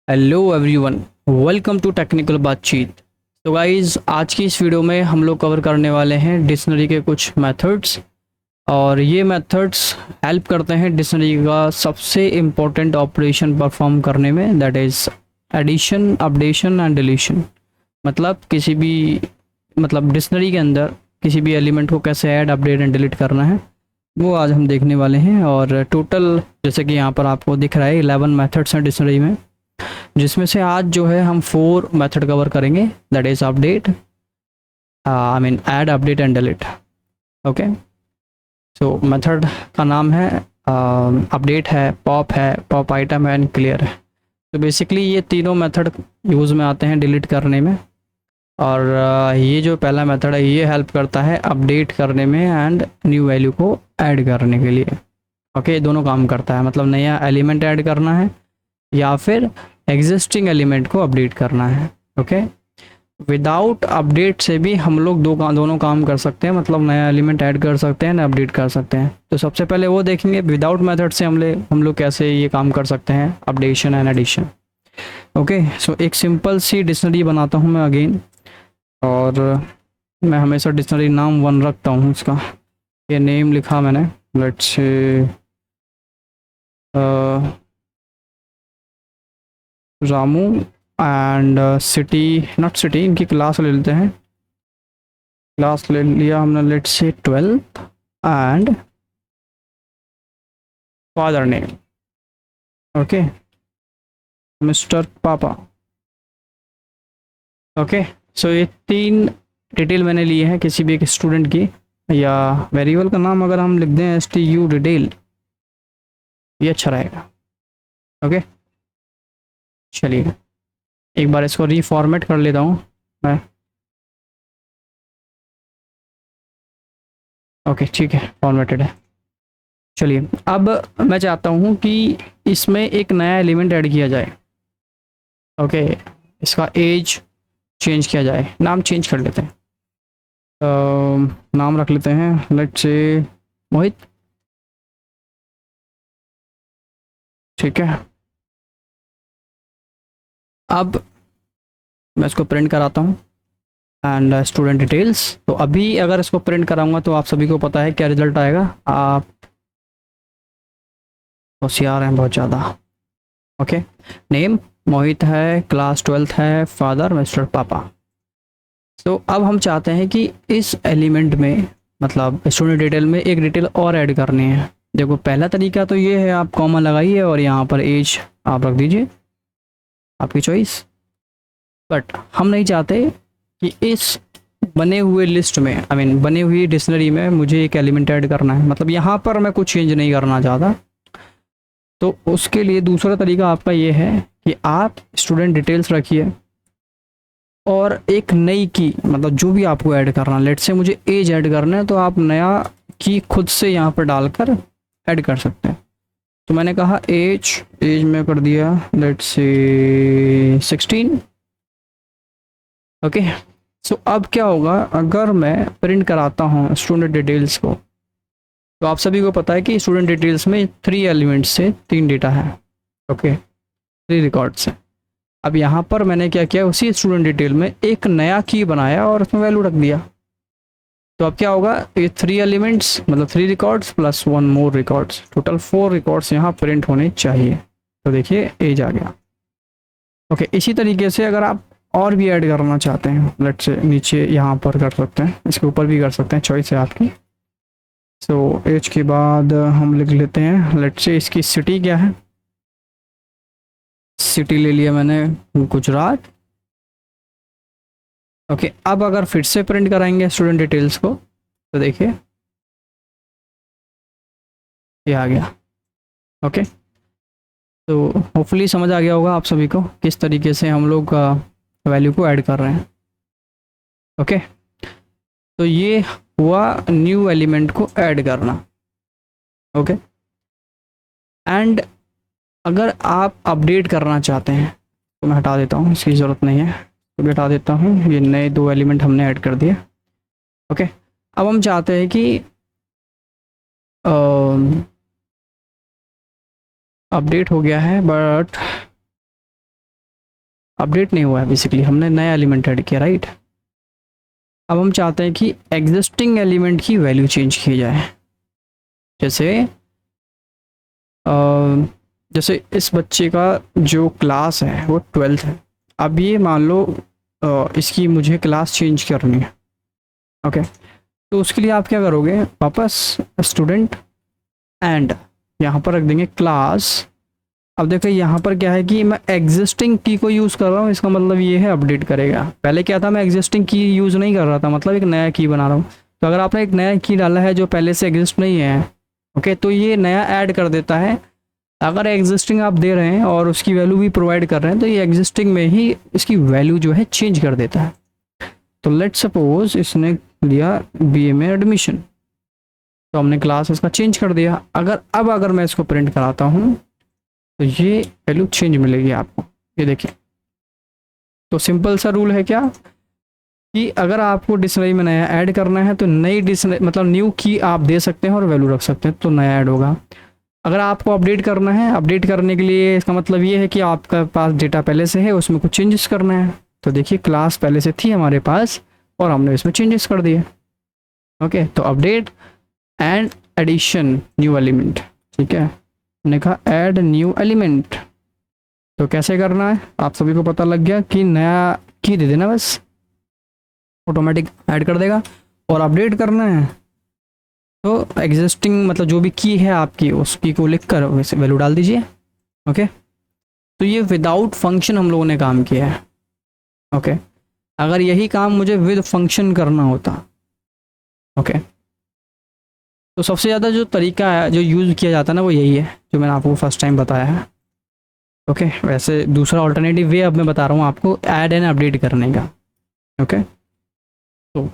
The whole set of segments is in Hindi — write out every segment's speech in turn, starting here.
Hello everyone, welcome to technical बातचीत। तो गाइज, आज की इस वीडियो में हम लोग कवर करने वाले हैं डिक्शनरी के कुछ मेथड्स। और ये मेथड्स हेल्प करते हैं डिक्शनरी का सबसे इम्पोर्टेंट ऑपरेशन परफॉर्म करने में, that is addition, updation and deletion. मतलब किसी भी डिक्शनरी के अंदर किसी भी एलिमेंट को कैसे ऐड, अपडेट एंड डिलीट करना है, वो आज हम देखने वाले हैं। और टोटल जैसे कि यहाँ पर आपको दिख रहा है 11 मेथड्स हैं डिक्शनरी में, जिसमें से आज जो है हम 4 मेथड कवर करेंगे, that is update, I mean add, update and delete. Okay, so method का नाम है अपडेट है, पॉप आइटम है एंड क्लियर है। तो बेसिकली ये तीनों मेथड यूज़ में आते हैं डिलीट करने में। और ये जो पहला मेथड है ये हेल्प करता है अपडेट करने में एंड न्यू वैल्यू को ऐड करने के लिए। ओके, दोनों काम करता है, मतलब नया एलिमेंट ऐड करना है या फिर एग्जिस्टिंग एलिमेंट को अपडेट करना है। ओके, विदाउट अपडेट से भी हम लोग दोनों काम कर सकते हैं, मतलब नया एलिमेंट ऐड कर सकते हैं ना अपडेट कर सकते हैं। तो सबसे पहले वो देखेंगे विदाउट मेथड से हम लोग कैसे ये काम कर सकते हैं, अपडेशन एंड एडिशन। ओके, सो एक सिंपल सी डिक्शनरी बनाता हूँ मैं अगेन। और मैं हमेशा डिक्शनरी नाम 1 रखता हूँ उसका। ये नेम लिखा मैंने, let's say Ramu and city, not city, इनकी क्लास ले लेते हैं। क्लास ले लिया हमने, let's say 12th and father name. Okay, mister पापा। ओके, सो ये 3 डिटेल मैंने लिए हैं किसी भी एक स्टूडेंट की, या वेरिएबल का नाम अगर हम लिख दें STU डिटेल, ये अच्छा रहेगा। ओके, चलिए एक बार इसको रीफॉर्मेट कर लेता हूँ मैं। ओके ठीक है, फॉर्मेटेड है। चलिए अब मैं चाहता हूँ कि इसमें एक नया एलिमेंट ऐड किया जाए। ओके, इसका एज चेंज किया जाए, नाम चेंज कर लेते हैं। नाम रख लेते हैं, लेट्स से मोहित। ठीक है, अब मैं इसको प्रिंट कराता हूँ एंड स्टूडेंट डिटेल्स। तो अभी अगर इसको प्रिंट कराऊंगा तो आप सभी को पता है क्या रिजल्ट आएगा। आप होशियार हैं बहुत ज़्यादा। ओके, नेम मोहित है, क्लास 12th है, फादर मिस्टर पापा। तो अब हम चाहते हैं कि इस एलिमेंट में, मतलब स्टूडेंट डिटेल में, एक डिटेल और ऐड करनी है। देखो पहला तरीका तो ये है, आप कॉमा लगाइए और यहाँ पर एज आप रख दीजिए, आपकी चॉइस। बट हम नहीं चाहते कि इस बने हुए लिस्ट में, आई मीन बने हुई डिक्शनरी में मुझे एक एलिमेंट ऐड करना है, मतलब यहाँ पर मैं कुछ चेंज नहीं करना चाहता। तो उसके लिए दूसरा तरीका आपका ये है कि आप स्टूडेंट डिटेल्स रखिए और एक नई की, मतलब जो भी आपको ऐड करना, लेट से मुझे एज ऐड करना है तो आप नया की खुद से यहाँ पर डालकर ऐड कर सकते हैं। तो मैंने कहा एज में कर दिया लेट से 16। ओके, सो अब क्या होगा अगर मैं प्रिंट कराता हूँ स्टूडेंट डिटेल्स को, तो आप सभी को पता है कि स्टूडेंट डिटेल्स में 3 एलिमेंट्स से 3 डेटा है। ओके, 3 रिकॉर्ड्स हैं। अब यहाँ पर मैंने क्या किया, उसी स्टूडेंट डिटेल में एक नया की बनाया और उसमें वैल्यू रख दिया। तो अब क्या होगा, ये 3 एलिमेंट्स मतलब 3 रिकॉर्ड्स प्लस 1 मोर रिकॉर्ड्स, टोटल 4 रिकॉर्ड्स यहाँ प्रिंट होने चाहिए। तो देखिए एज आ गया। ओके, इसी तरीके से अगर आप और भी ऐड करना चाहते हैं, लेट से नीचे यहाँ पर कर सकते हैं, इसके ऊपर भी कर सकते हैं, चॉइस है आपकी। सो एज के बाद हम लिख लेते हैं, लेट से इसकी सिटी क्या है, सिटी ले लिया मैंने गुजरात। ओके, अब अगर फिर से प्रिंट कराएंगे स्टूडेंट डिटेल्स को तो देखिए ये आ गया। ओके, तो होपफुली समझ आ गया होगा आप सभी को किस तरीके से हम लोग वैल्यू को ऐड कर रहे हैं। ओके, तो ये हुआ न्यू एलिमेंट को ऐड करना। ओके, एंड अगर आप अपडेट करना चाहते हैं तो मैं हटा देता हूँ, इसकी ज़रूरत नहीं है, तो हटा देता हूँ। ये नए 2 एलिमेंट हमने ऐड कर दिए। ओके, अब हम चाहते हैं कि अपडेट हो गया है, बट अपडेट नहीं हुआ है, बेसिकली हमने नया एलिमेंट ऐड किया, राइट। अब हम चाहते हैं कि एग्जिस्टिंग एलिमेंट की वैल्यू चेंज की जाए। जैसे जैसे इस बच्चे का जो क्लास है वो 12th है। अब ये मान लो इसकी मुझे क्लास चेंज करनी है। ओके, तो उसके लिए आप क्या करोगे, वापस स्टूडेंट एंड यहाँ पर रख देंगे क्लास। अब देखो यहाँ पर क्या है कि मैं एग्जिस्टिंग की को यूज़ कर रहा हूँ, इसका मतलब ये है अपडेट करेगा। पहले क्या था, मैं एग्जिस्टिंग की यूज़ नहीं कर रहा था, मतलब एक नया की बना रहा हूँ। तो अगर आपने एक नया की डाला है जो पहले से एग्जिस्ट नहीं है, ओके, तो ये नया ऐड कर देता है। अगर एग्जिस्टिंग आप दे रहे हैं और उसकी वैल्यू भी प्रोवाइड कर रहे हैं, तो ये एग्जिस्टिंग में ही इसकी वैल्यू जो है चेंज कर देता है। तो लेट सपोज इसने लिया बीए में एडमिशन, तो हमने क्लास इसका चेंज कर दिया। अगर मैं इसको प्रिंट कराता हूँ तो ये वैल्यू चेंज मिलेगी आपको, ये देखिए। तो सिंपल सा रूल है क्या कि अगर आपको डिक्शनरी में नया ऐड करना है तो नई डिक्शनरी मतलब न्यू की आप दे सकते हैं और वैल्यू रख सकते हैं, तो नया ऐड होगा। अगर आपको अपडेट करना है, अपडेट करने के लिए इसका मतलब ये है कि आपका पास डेटा पहले से है, उसमें कुछ चेंजेस करना है। तो देखिए क्लास पहले से थी हमारे पास और हमने इसमें चेंजेस कर दिए। ओके, तो update and addition new element, ठीक है। हमने कहा ऐड न्यू एलिमेंट, तो कैसे करना है आप सभी को पता लग गया कि नया की दे देना, बस ऑटोमेटिक ऐड कर देगा। और अपडेट करना है तो एग्जिस्टिंग मतलब जो भी की है आपकी, उस की को लिख कर वैसे वैल्यू डाल दीजिए। ओके, तो ये विदाउट फंक्शन हम लोगों ने काम किया है। ओके, अगर यही काम मुझे विद फंक्शन करना होता, ओके, तो सबसे ज़्यादा जो तरीका है जो यूज़ किया जाता है ना, वो यही है जो मैंने आपको फर्स्ट टाइम बताया है। ओके, वैसे दूसरा ऑल्टरनेटिव वे अब मैं बता रहा हूँ आपको ऐड एंड अपडेट करने का। ओके, तो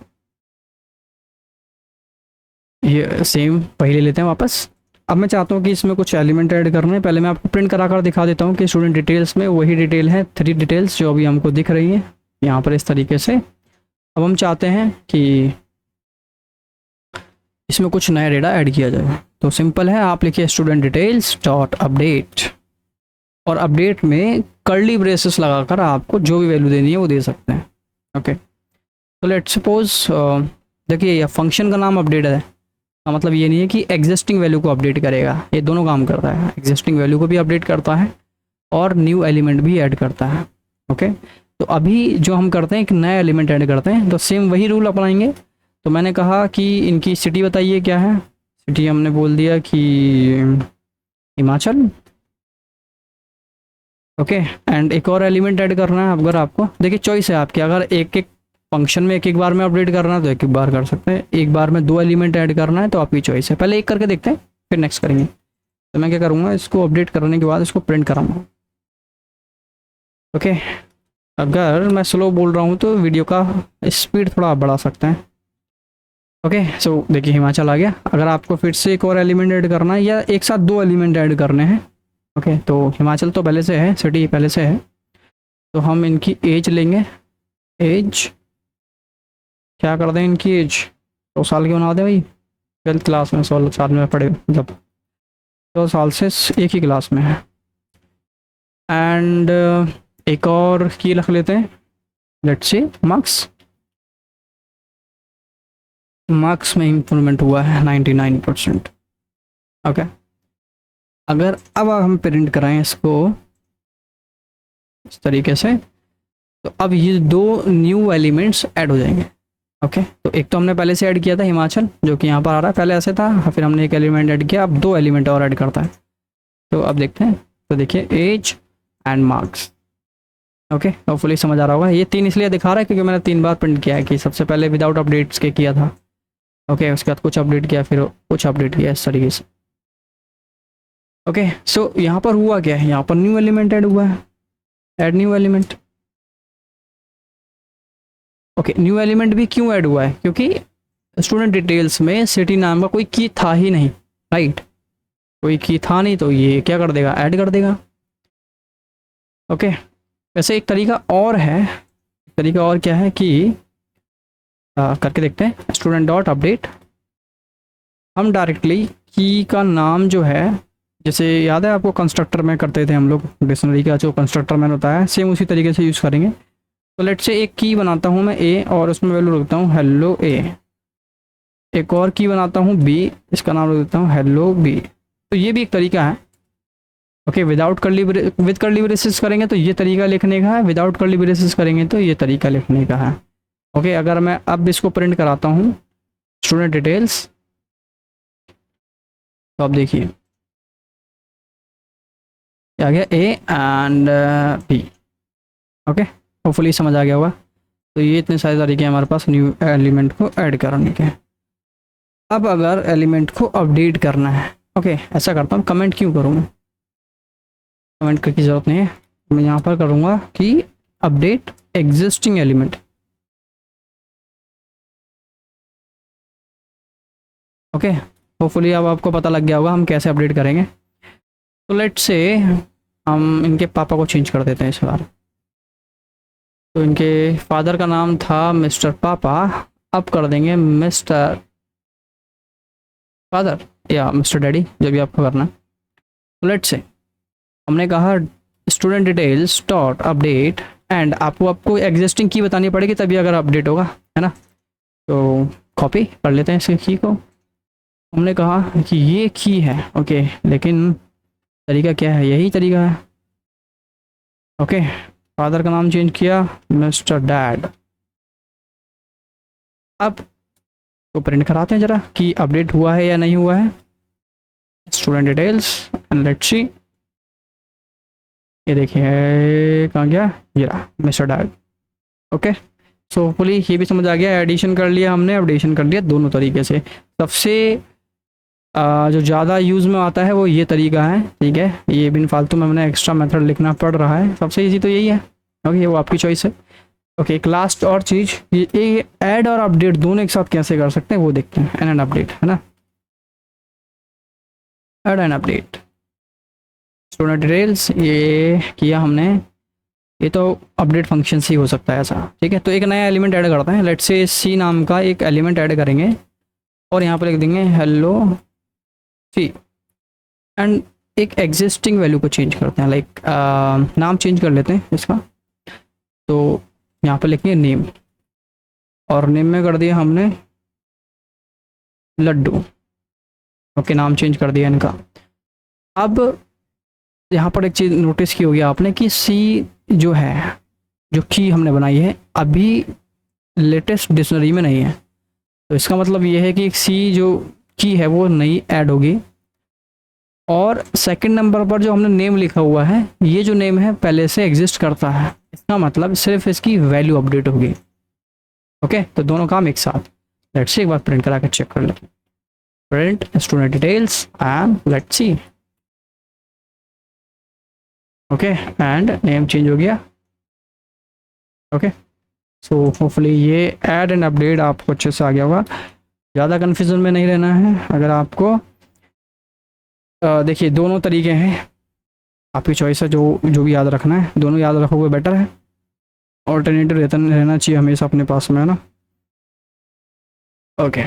ये सेम पहले लेते हैं वापस। अब मैं चाहता हूँ कि इसमें कुछ एलिमेंट ऐड करने हैं। पहले मैं आपको प्रिंट करा कर दिखा देता हूँ कि स्टूडेंट डिटेल्स में वही डिटेल है, 3 डिटेल्स जो अभी हमको दिख रही है यहाँ पर इस तरीके से। अब हम चाहते हैं कि इसमें कुछ नया डेटा ऐड किया जाए। तो सिंपल है, आप लिखिए स्टूडेंट डिटेल्स डॉट अपडेट, और अपडेट में कर्ली ब्रेसेस लगाकर आपको जो भी वैल्यू देनी है वो दे सकते हैं। ओके, तो लेट सपोज देखिए यह फंक्शन का नाम अपडेट है, का मतलब ये नहीं है कि एग्जिस्टिंग वैल्यू को अपडेट करेगा, ये दोनों काम करता है, एग्जिस्टिंग वैल्यू को भी अपडेट करता है और न्यू एलिमेंट भी ऐड करता है। ओके, तो अभी जो हम करते हैं एक नया एलिमेंट ऐड करते हैं, तो सेम वही रूल अपनाएंगे। तो मैंने कहा कि इनकी सिटी बताइए क्या है, सिटी हमने बोल दिया कि हिमाचल। ओके, एंड एक और एलिमेंट ऐड करना है अगर आपको, देखिए चॉइस है आपकी, अगर एक एक फंक्शन में एक एक बार में अपडेट करना है तो एक एक बार कर सकते हैं, एक बार में 2 एलिमेंट ऐड करना है तो आपकी चॉइस है। पहले एक करके देखते हैं फिर नेक्स्ट करेंगे। तो मैं क्या करूँगा, इसको अपडेट करने के बाद इसको प्रिंट कराऊंगा। ओके, अगर मैं स्लो बोल रहा हूँ तो वीडियो का स्पीड थोड़ा आप बढ़ा सकते हैं। ओके, सो देखिए हिमाचल आ गया। अगर आपको फिर से एक और एलिमेंट ऐड करना है या एक साथ 2 एलिमेंट ऐड करने हैं, ओके, तो हिमाचल तो पहले से है, सिटी पहले से है, तो हम इनकी एज लेंगे। एज क्या कर दें, इनकी एज 100 साल की बना दें भाई, 12th क्लास में 16 साल में पढ़े, मतलब 100 साल से एक ही क्लास में है। एंड एक और की रख लेते हैं, लेट्स सी मार्क्स। मार्क्स में इम्प्रूवमेंट हुआ है 99%। ओके, अगर अब हम प्रिंट कराएं इसको इस तरीके से, तो अब ये 2 न्यू एलिमेंट्स ऐड हो जाएंगे। ओके, तो एक तो हमने पहले से ऐड किया था हिमाचल जो कि यहाँ पर आ रहा है, पहले ऐसे था, फिर हमने एक एलिमेंट ऐड किया, अब 2 एलिमेंट और ऐड करता है। तो अब देखते हैं, तो देखिए edge and marks. Okay, hopefully समझ आ रहा होगा। ये 3 इसलिए दिखा रहा है क्योंकि मैंने 3 बार प्रिंट किया है, कि सबसे पहले विदाउट अपडेट्स के किया था, ओके, उसके बाद कुछ अपडेट किया, फिर कुछ अपडेट किया, इस तरीके से। ओके, सो यहाँ पर हुआ क्या है, यहाँ पर न्यू एलिमेंट ऐड हुआ है, add new element. Okay, new element भी क्यों ऐड हुआ है, क्योंकि स्टूडेंट डिटेल्स में सिटी नाम का कोई की था ही नहीं, राइट, कोई की था नहीं, तो ये क्या कर देगा, ऐड कर देगा। ओके, वैसे एक तरीका और है, एक तरीका और क्या है कि करके देखते हैं, स्टूडेंट डॉट अपडेट, हम डायरेक्टली की का नाम जो है जैसे याद है आपको कंस्ट्रक्टर में करते थे हम लोग, डिक्शनरी का जो कंस्ट्रक्टर मैन होता है, सेम उसी तरीके से यूज़ करेंगे। तो लेट से एक की बनाता हूँ मैं ए और उसमें वैल्यू रखता हूँ हेलो ए। एक और की बनाता हूँ बी, इसका नाम रख देता हूँ हेलो बी। तो ये भी एक तरीका है। Okay, without curly with curly braces करेंगे तो ये तरीका लिखने का है, विदाउट कर्ली ब्रेसेस करेंगे तो ये तरीका लिखने का है। ओके, अगर मैं अब इसको प्रिंट कराता हूँ स्टूडेंट डिटेल्स, तो आप देखिए आ गया A and B. Okay, hopefully समझ आ गया होगा। तो ये इतने सारे तरीके हैं हमारे पास न्यू एलिमेंट को ऐड करने के। अब अगर एलिमेंट को अपडेट करना है, ओके ऐसा करता हूँ, कमेंट क्यों करूँगा, कमेंट की ज़रूरत नहीं है, मैं यहाँ पर करूँगा कि update existing element. Okay, hopefully अब आपको पता लग गया होगा हम कैसे अपडेट करेंगे। तो लेट्स से हम इनके पापा को चेंज कर देते हैं इस बार। तो इनके फादर का नाम था मिस्टर पापा, अब कर देंगे मिस्टर फादर या मिस्टर डैडी, जो भी आपको करना है। तो लेट्स से हमने कहा student details dot update and आपको एग्जिस्टिंग की बतानी पड़ेगी तभी अगर अपडेट होगा, है ना। तो कॉपी कर लेते हैं इसके की को। हमने कहा कि ये की है, ओके, लेकिन तरीका क्या है, यही तरीका है। ओके, फादर का नाम चेंज किया मिस्टर डैड। अब तो प्रिंट कराते हैं जरा कि अपडेट हुआ है या नहीं हुआ है। Student details and let's see, ये देखिए कहाँ गया, ये रहा mister dad. Okay, so hopefully ये भी समझ आ गया। एडिशन कर लिया हमने, अपडेशन कर लिया दोनों तरीके से। सबसे जो ज़्यादा यूज़ में आता है वो ये तरीका है, ठीक है। ये बिन फालतू में हमने एक्स्ट्रा मेथड लिखना पड़ रहा है, सबसे इजी तो यही है। ओके, वो आपकी चॉइस है। ओके, एक लास्ट और चीज़, ये ऐड और अपडेट दोनों एक साथ कैसे कर सकते हैं वो देखते हैं। एड एंड अपडेट, है ना, add and update student details, ये किया हमने, ये तो अपडेट फंक्शन ही हो सकता है ऐसा, ठीक है। तो एक नया एलिमेंट ऐड करते हैं, लेट्स से सी नाम का एक एलिमेंट ऐड करेंगे और यहाँ पर लिख देंगे हेलो सी एंड एक एग्जिस्टिंग वैल्यू को चेंज करते हैं, लाइक नाम चेंज कर लेते हैं इसका। तो यहाँ पर लिखेंगे नेम और नेम में कर दिया हमने लड्डू। ओके, नाम चेंज कर दिया इनका। अब यहाँ पर एक चीज़ नोटिस की होगी आपने कि सी जो है, जो की हमने बनाई है, अभी लेटेस्ट डिक्शनरी में नहीं है। तो इसका मतलब ये है कि सी जो की है वो नई ऐड होगी। और सेकंड नंबर पर जो हमने नेम लिखा हुआ है, ये जो नेम है पहले से एग्जिस्ट करता है, इसका मतलब सिर्फ इसकी वैल्यू अपडेट होगी। ओके, तो दोनों काम एक साथ। लेट्स सी, एक बार प्रिंट करा के चेक कर लेते हैं। Print student details and let's see. Okay, and name change हो गया। ओके, सो होपफुली ये ऐड एंड अपडेट आपको अच्छे से आ गया होगा। ज़्यादा कन्फ्यूजन में नहीं रहना है। अगर आपको देखिए दोनों तरीके हैं, आपकी चॉइस है, जो भी याद रखना है दोनों याद रखोगे बेटर है। ऑल्टरनेटिव रहना चाहिए हमेशा अपने पास में, है ना। ओके,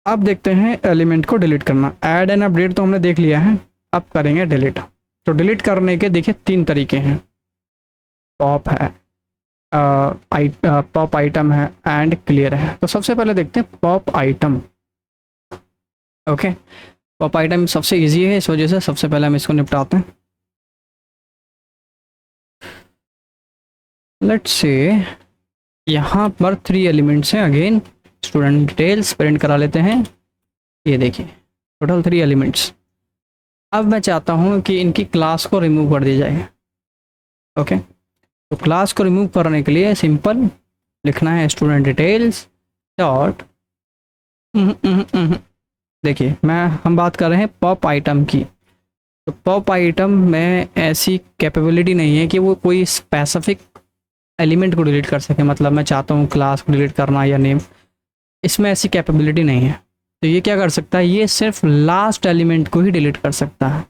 अब देखते हैं एलिमेंट को डिलीट करना। ऐड एंड अपडेट तो हमने देख लिया है, अब करेंगे डिलीट। तो डिलीट करने के देखिए 3 तरीके हैं। पॉप है, पॉप आइटम है एंड क्लियर है। तो सबसे पहले देखते हैं pop item. Okay, pop item सबसे इजी है, इस वजह से सबसे पहले हम इसको निपटाते हैं। लेट्स से यहाँ पर 3 एलिमेंट्स हैं। अगेन स्टूडेंट डिटेल्स प्रिंट करा लेते हैं। ये देखिए टोटल 3 एलिमेंट्स। अब मैं चाहता हूँ कि इनकी क्लास को रिमूव कर दी जाए। ओके, तो क्लास को रिमूव करने के लिए सिंपल लिखना है स्टूडेंट डिटेल्स डॉट, देखिए हम बात कर रहे हैं पॉप आइटम की। तो पॉप आइटम में ऐसी कैपेबिलिटी नहीं है कि वो कोई स्पेसिफिक एलिमेंट को डिलीट कर सके। मतलब मैं चाहता हूँ क्लास को डिलीट करना या नेम, इसमें ऐसी कैपेबिलिटी नहीं है। तो ये क्या कर सकता है, ये सिर्फ लास्ट एलिमेंट को ही डिलीट कर सकता है।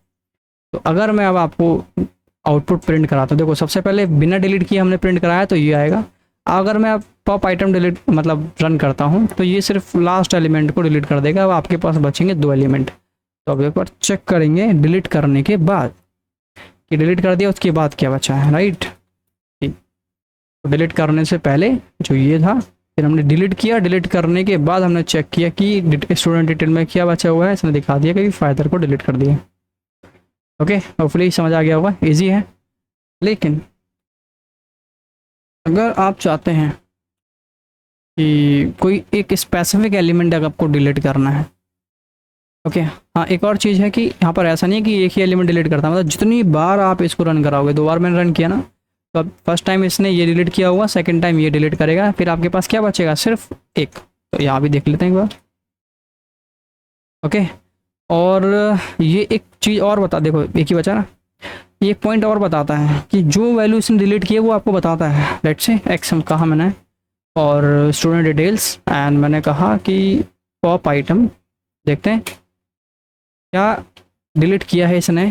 तो अगर मैं अब आपको आउटपुट प्रिंट कराता हूँ, देखो सबसे पहले बिना डिलीट किए हमने प्रिंट कराया तो ये आएगा। अगर मैं अब पॉप आइटम डिलीट मतलब रन करता हूँ तो ये सिर्फ लास्ट एलिमेंट को डिलीट कर देगा। अब आपके पास बचेंगे 2 एलिमेंट। तो अब एक बार चेक करेंगे डिलीट करने के बाद कि डिलीट कर दिया उसके बाद क्या बचा है, राइट। ठीक, तो डिलीट करने से पहले जो ये था, फिर हमने डिलीट किया, डिलीट करने के बाद हमने चेक किया कि स्टूडेंट डिटेल में क्या बचा हुआ है, इसने दिखा दिया कि फादर को डिलीट कर दिया। ओके, होपफुली समझ आ गया होगा, इजी है। लेकिन अगर आप चाहते हैं कि कोई एक स्पेसिफिक एलिमेंट अगर आपको डिलीट करना है, ओके, हाँ, एक और चीज़ है कि यहाँ पर ऐसा नहीं है कि एक ही एलिमेंट डिलीट करता है, मतलब जितनी बार आप इसको रन कराओगे, 2 बार मैंने रन किया ना, तो अब फर्स्ट टाइम इसने ये डिलीट किया हुआ, सेकंड टाइम ये डिलीट करेगा, फिर आपके पास क्या बचेगा, सिर्फ एक। तो यहाँ भी देख लेते हैं एक बार। ओके, और ये एक चीज़ और बता, देखो एक ही बचा ना, ये एक पॉइंट और बताता है कि जो वैल्यू इसने डिलीट की है वो आपको बताता है। लेट्स से एक्स कहा मैंने, और स्टूडेंट डिटेल्स, एंड मैंने कहा कि पॉप आइटम, देखते हैं क्या डिलीट किया है इसने।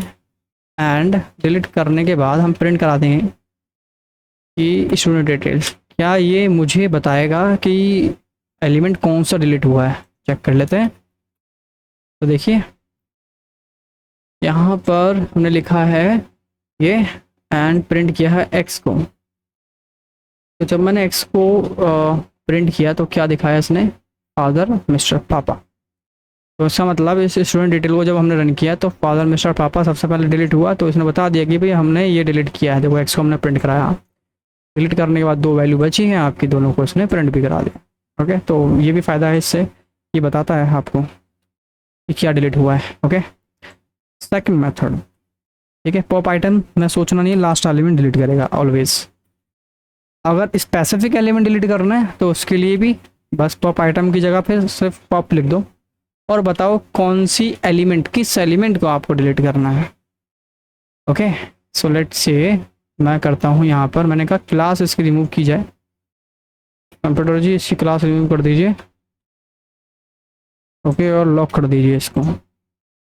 एंड डिलीट करने के बाद हम प्रिंट करा देंगे कि स्टूडेंट डिटेल्स, क्या ये मुझे बताएगा कि एलिमेंट कौन सा डिलीट हुआ है। चेक कर लेते हैं। तो देखिए यहाँ पर हमने लिखा है ये, एंड प्रिंट किया है एक्स को। तो जब मैंने एक्स को प्रिंट किया तो क्या दिखाया इसने, फादर मिस्टर पापा। तो इसका मतलब इस स्टूडेंट डिटेल को जब हमने रन किया तो फादर मिस्टर पापा सबसे पहले डिलीट हुआ, तो इसने बता दिया कि भाई हमने ये डिलीट किया है। देखो एक्स को हमने प्रिंट कराया, डिलीट करने के बाद 2 वैल्यू बची हैं आपकी, दोनों को इसने प्रिंट भी करा दिया। ओके, तो ये भी फ़ायदा है इससे, ये बताता है आपको कि क्या डिलीट हुआ है। ओके, सेकंड मेथड, ठीक है, पॉप आइटम में सोचना नहीं है, लास्ट एलिमेंट डिलीट करेगा ऑलवेज। अगर स्पेसिफिक एलिमेंट डिलीट करना है तो उसके लिए भी बस पॉप आइटम की जगह पे सिर्फ पॉप लिख दो और बताओ कौन सी एलिमेंट, किस एलिमेंट को आपको डिलीट करना है। ओके, सो लेट्स से मैं करता हूँ यहाँ पर, मैंने कहा क्लास इसकी रिमूव की जाए। कंप्यूटर जी इसकी क्लास रिमूव कर दीजिए। ओके, और लॉक कर दीजिए इसको।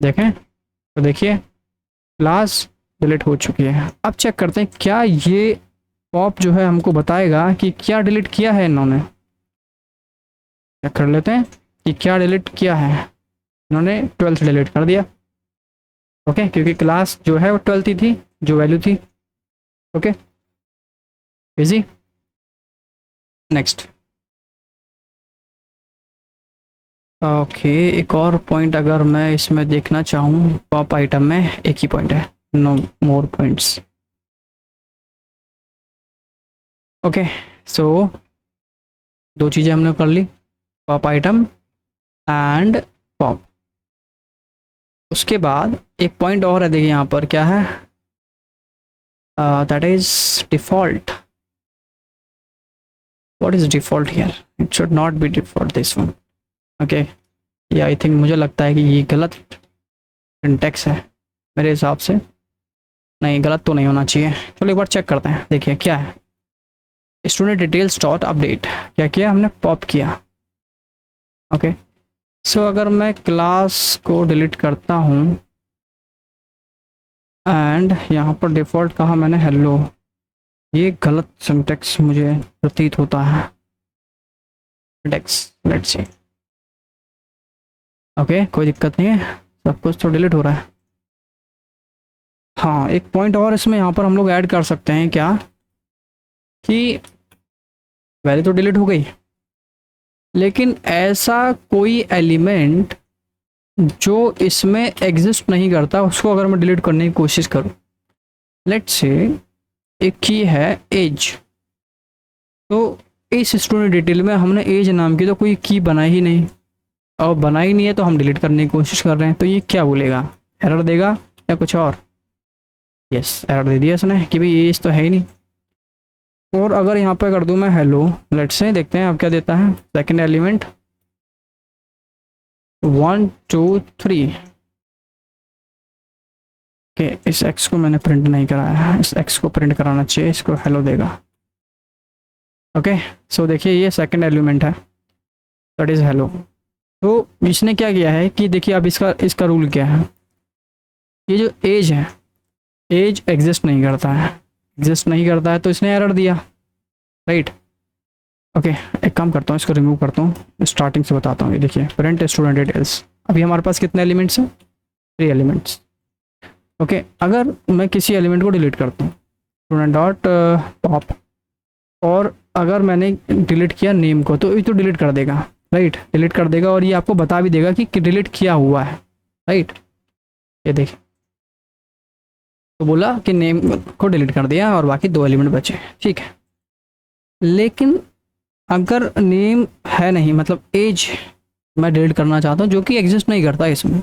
देखें तो देखिए क्लास डिलीट हो चुकी है। अब चेक करते हैं क्या ये पॉप जो है हमको बताएगा कि क्या डिलीट किया है इन्होंने। चेक कर लेते हैं कि क्या डिलीट किया है इन्होंने। 12th डिलीट कर दिया। ओके, क्योंकि क्लास जो है वो 12th ही थी, जो वैल्यू थी। Okay, easy. नेक्स्ट, ओके, एक और पॉइंट अगर मैं इसमें देखना चाहूँ, पॉप आइटम में एक ही पॉइंट है, नो मोर पॉइंट्स। ओके, सो 2 चीज़ें हमने कर ली, पॉप आइटम एंड पॉप। उसके बाद एक पॉइंट और है, देखिए यहाँ पर क्या है, that is default. What is default here, it should not be default this one. Okay, ये आई थिंक, मुझे लगता है कि ये गलत सिंटैक्स है मेरे हिसाब से। नहीं, गलत तो नहीं होना चाहिए। चलो एक बार चेक करते हैं, देखिए क्या है। स्टूडेंट डिटेल्स डॉट अपडेट, क्या किया हमने, पॉप किया। ओके, सो अगर मैं क्लास को डिलीट करता हूँ एंड यहाँ पर डिफ़ॉल्ट कहा मैंने हेलो, ये गलत सिंटैक्स मुझे प्रतीत होता है। Let's see. ओके, कोई दिक्कत नहीं है, सब कुछ तो डिलीट हो रहा है। हाँ, एक पॉइंट और इसमें यहाँ पर हम लोग ऐड कर सकते हैं क्या, कि वैल्यू तो डिलीट हो गई, लेकिन ऐसा कोई एलिमेंट जो इसमें एग्जिस्ट नहीं करता उसको अगर मैं डिलीट करने की कोशिश करूँ। लेट्स से एक की है एज, तो इस स्टूडेंट डिटेल में हमने एज नाम की तो कोई की बनाई ही नहीं, और बनाई नहीं है तो हम डिलीट करने की कोशिश कर रहे हैं। तो ये क्या बोलेगा, एरर देगा या कुछ और। यस, एरर दे दिया इसने कि भाई एज तो है ही नहीं। और अगर यहाँ पे कर दूँ मैं हेलो, लेट्स से देखते हैं अब क्या देता है। Second element 1 2 3। ओके, इस एक्स को मैंने प्रिंट नहीं कराया है, इस एक्स को प्रिंट कराना चाहिए, इसको हेलो देगा। ओके, सो देखिए ये सेकंड एलिमेंट है, दैट इज़ हेलो। तो इसने क्या किया है कि देखिए अब इसका रूल क्या है, ये जो एज है, एज एग्जिस्ट नहीं करता है, एग्जिस्ट नहीं करता है तो इसने एरर दिया, राइट। ओके, एक काम करता हूँ, इसको रिमूव करता हूँ, स्टार्टिंग से बताता हूँ। ये देखिए प्रिंट स्टूडेंट डिटेल्स, अभी हमारे पास कितने एलिमेंट्स हैं, 3 एलिमेंट्स। ओके, अगर मैं किसी एलिमेंट को डिलीट करता हूँ, स्टूडेंट डॉट पॉप, और अगर मैंने डिलीट किया नेम को, तो ये तो डिलीट कर देगा, राइट, डिलीट कर देगा, और ये आपको बता भी देगा कि डिलीट किया हुआ है, राइट। ये देखिए, तो बोला कि नेम को डिलीट कर दिया और बाकी 2 एलिमेंट बचे, ठीक है। लेकिन अगर नेम है नहीं, मतलब एज मैं डिलीट करना चाहता हूँ जो कि एग्जिस्ट नहीं करता इसमें,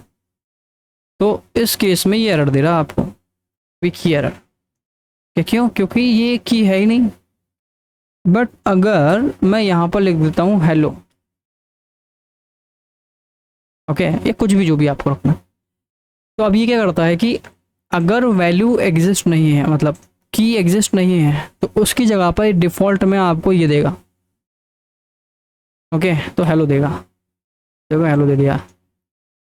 तो इस केस में ये एरर दे रहा है आपको, वी की एरर। क्यों? क्योंकि ये की है ही नहीं। बट अगर मैं यहाँ पर लिख देता हूँ हेलो, ओके, ये कुछ भी जो भी आपको रखना, तो अब ये क्या करता है कि अगर वैल्यू एग्जिस्ट नहीं है, मतलब की एग्जिस्ट नहीं है, तो उसकी जगह पर डिफ़ॉल्ट में आपको ये देगा, ओके, तो हेलो देगा। देखो हेलो दे दिया,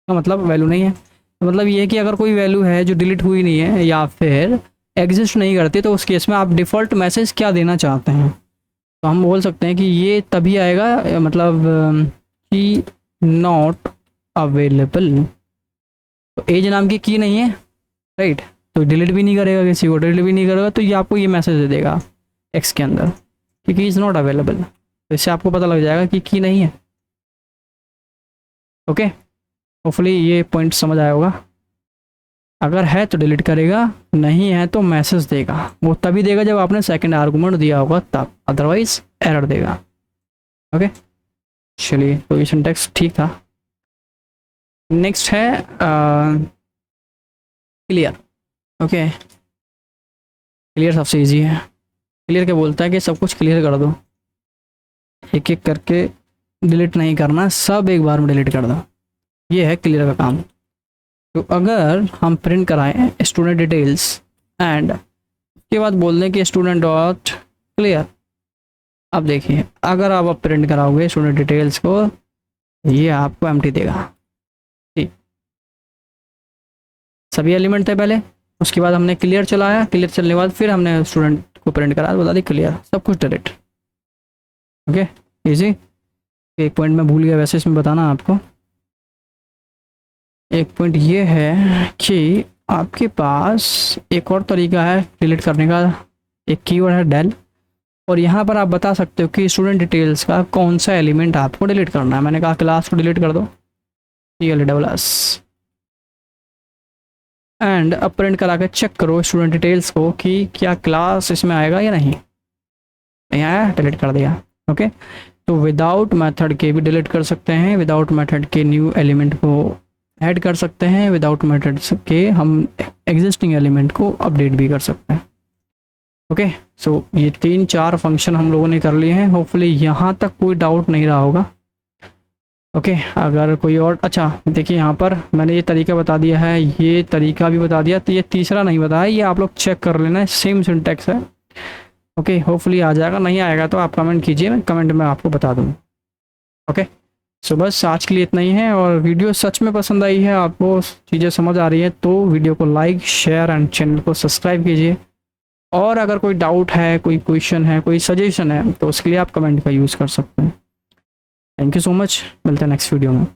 तो मतलब वैल्यू नहीं है। तो मतलब ये है कि अगर कोई वैल्यू है जो डिलीट हुई नहीं है या फिर एग्जिस्ट नहीं करती, तो उस केस में आप डिफ़ॉल्ट मैसेज क्या देना चाहते हैं, तो हम बोल सकते हैं कि ये तभी आएगा, मतलब कि नॉट अवेलेबल। तो एज नाम की की नहीं है, राइट, तो डिलीट भी नहीं करेगा, किसी को डिलीट भी नहीं करेगा, तो ये आपको ये मैसेज दे देगा एक्स के अंदर कि की इज़ नॉट अवेलेबल। तो इससे आपको पता लग जाएगा कि की नहीं है। ओके, होपफुली ये पॉइंट समझ आया होगा। अगर है तो डिलीट करेगा, नहीं है तो मैसेज देगा। वो तभी देगा जब आपने सेकंड आर्गुमेंट दिया होगा तब, अदरवाइज एरर देगा। ओके, चलिए, तो ये सिंटैक्स ठीक था। नेक्स्ट है क्लियर। ओके, क्लियर सबसे इजी है। क्लियर क्या बोलता है कि सब कुछ क्लियर कर दो, एक एक करके डिलीट नहीं करना, सब एक बार में डिलीट कर दो, ये है क्लियर का काम। तो अगर हम प्रिंट कराएं स्टूडेंट डिटेल्स एंड उसके बाद बोल दें कि स्टूडेंट डॉट क्लियर, अब देखिए अगर आप प्रिंट कराओगे स्टूडेंट डिटेल्स को, ये आपको एम्प्टी देगा। ठीक, सभी एलिमेंट थे पहले, उसके बाद हमने क्लियर चलाया, क्लियर चलने के बाद फिर हमने स्टूडेंट को प्रिंट कराया, बता दी क्लियर, सब कुछ डिलीट। Okay, easy. एक पॉइंट मैं भूल गया वैसे इसमें बताना आपको, एक पॉइंट ये है कि आपके पास एक और तरीका है डिलीट करने का, एक कीवर्ड है डेल, और यहाँ पर आप बता सकते हो कि स्टूडेंट डिटेल्स का कौन सा एलिमेंट आपको डिलीट करना है। मैंने कहा क्लास को डिलीट कर दो, TLESS, एंड अब प्रिंट करा के चेक करो स्टूडेंट डिटेल्स को कि क्या क्लास इसमें आएगा या नहीं आया, डिलीट कर दिया। ओके, तो विदाउट मेथड के भी डिलीट कर सकते हैं, विदाउट मेथड के न्यू एलिमेंट को ऐड कर सकते हैं, विदाउट मेथड के हम एग्जिस्टिंग एलिमेंट को अपडेट भी कर सकते हैं। ओके, सो ये 3-4 फंक्शन हम लोगों ने कर लिए हैं। होपफुली यहाँ तक कोई डाउट नहीं रहा होगा। ओके, अगर कोई और, अच्छा देखिए यहाँ पर मैंने ये तरीका बता दिया है, ये तरीका भी बता दिया, तो ये तीसरा नहीं बताया, ये आप लोग चेक कर लेना, सेम सिंटैक्स है। ओके, होपफुली आ जाएगा, नहीं आएगा तो आप कमेंट कीजिए, मैं कमेंट में आपको बता दूँगा। ओके, सो बस आज के लिए इतना ही है, और वीडियो सच में पसंद आई है, आपको चीज़ें समझ आ रही है, तो वीडियो को लाइक, शेयर एंड चैनल को सब्सक्राइब कीजिए। और अगर कोई डाउट है, कोई क्वेश्चन है, कोई सजेशन है, तो उसके लिए आप कमेंट का यूज़ कर सकते हैं। थैंक यू सो मच, मिलते हैं नेक्स्ट वीडियो में।